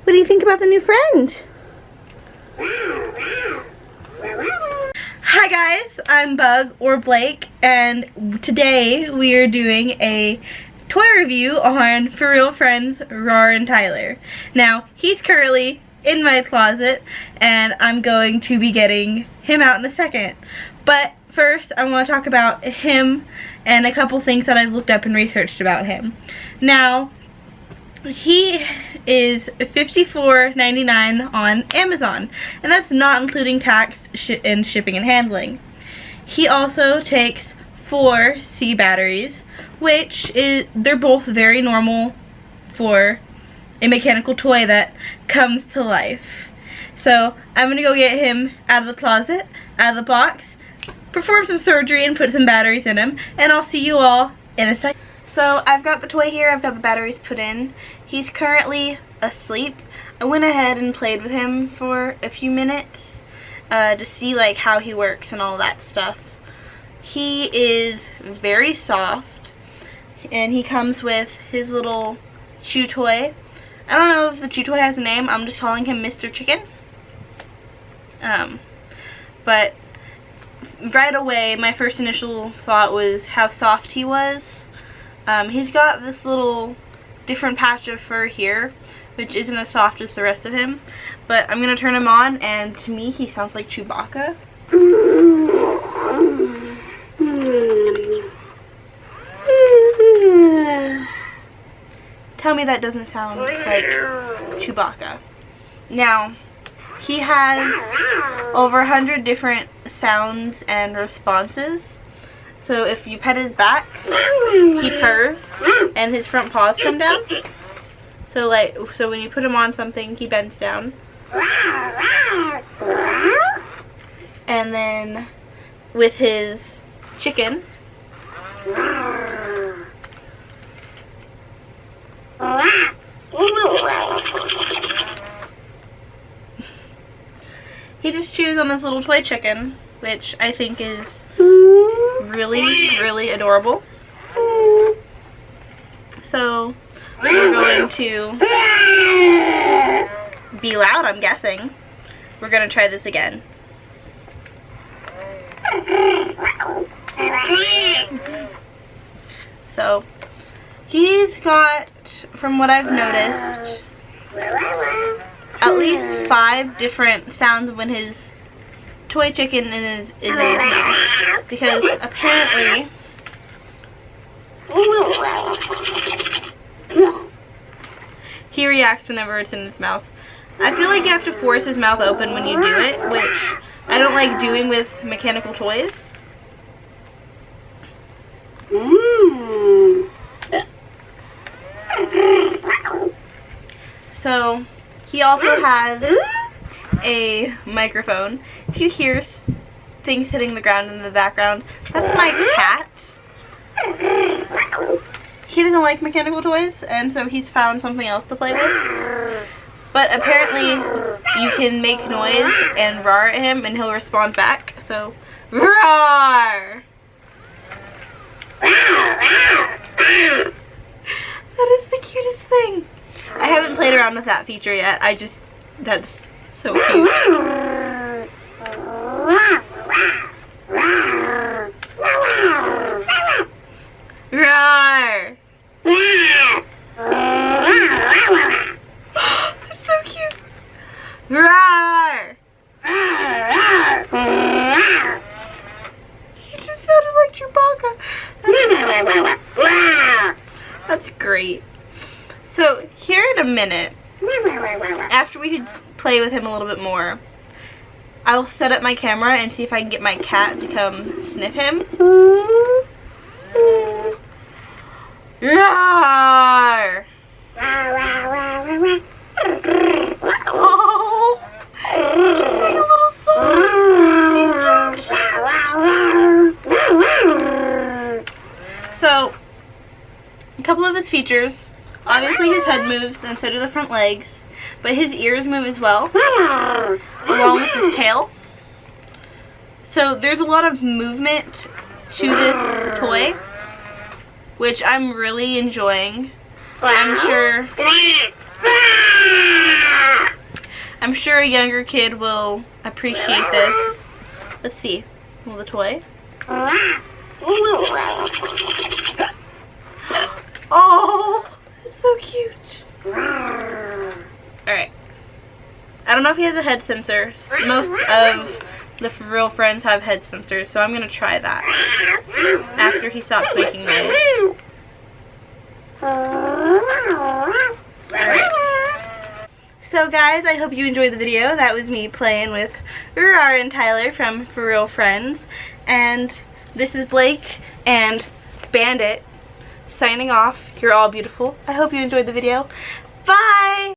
What do you think about the new friend? Hi guys, I'm Bug or Blake, and today we are doing a toy review on For Real Friends Roarin Tyler. Now, he's currently in my closet, and I'm going to be getting him out in a second. But first, I want to talk about him and a couple things that I've looked up and researched about him. Now, he is $54.99 on Amazon, and that's not including tax and shipping and handling. He also takes 4 C batteries, which they're both very normal for a mechanical toy that comes to life. So I'm gonna go get him out of the closet, out of the box, perform some surgery and put some batteries in him, and I'll see you all in a second. So I've got the toy here, I've got the batteries put in. He's currently asleep. I went ahead and played with him for a few minutes to see like how he works and all that stuff. He is very soft, and he comes with his little chew toy. I don't know if the chew toy has a name, I'm just calling him Mr. Chicken. But right away my first initial thought was how soft he was. He's got this little different patch of fur here, which isn't as soft as the rest of him. But I'm going to turn him on, and to me he sounds like Chewbacca. Tell me that doesn't sound like Chewbacca. Now, he has over 100 different sounds and responses. So if you pet his back, he purrs, and his front paws come down. So when you put him on something, he bends down. And then with his chicken, he just chews on this little toy chicken, which I think is really, really adorable. So we're going to be loud, I'm guessing. We're going to try this again. So he's got, from what I've noticed, at least 5 different sounds when his toy chicken is in his mouth, because apparently he reacts whenever it's in his mouth. I feel like you have to force his mouth open when you do it, which I don't like doing with mechanical toys. So he also has a microphone. If you hear things hitting the ground in the background, that's my cat. He doesn't like mechanical toys, and so he's found something else to play with. But apparently you can make noise and roar at him and he'll respond back. So roar! That is the cutest thing. I haven't played around with that feature yet. That's so cute. Roar! That's so cute. Roar! He just sounded like Chewbacca. That's great. So here in a minute, after we play with him a little bit more, I'll set up my camera and see if I can get my cat to come sniff him. Roar! Oh, he just sang a little song. He's so cute. So, a couple of his features. Obviously his head moves, and so do the front legs, but his ears move as well, along with his tail. So there's a lot of movement to this toy, which I'm really enjoying. I'm sure I'm sure a younger kid will appreciate this. Let's see. Will the toy? Oh, it's so cute. Alright. I don't know if he has a head sensor. Most of the For Real friends have head sensors, so I'm going to try that after he stops making noise. Alright. So guys, I hope you enjoyed the video. That was me playing with Roarin Tyler from For Real Friends. And this is Blake and Bandit signing off. You're all beautiful. I hope you enjoyed the video. Bye!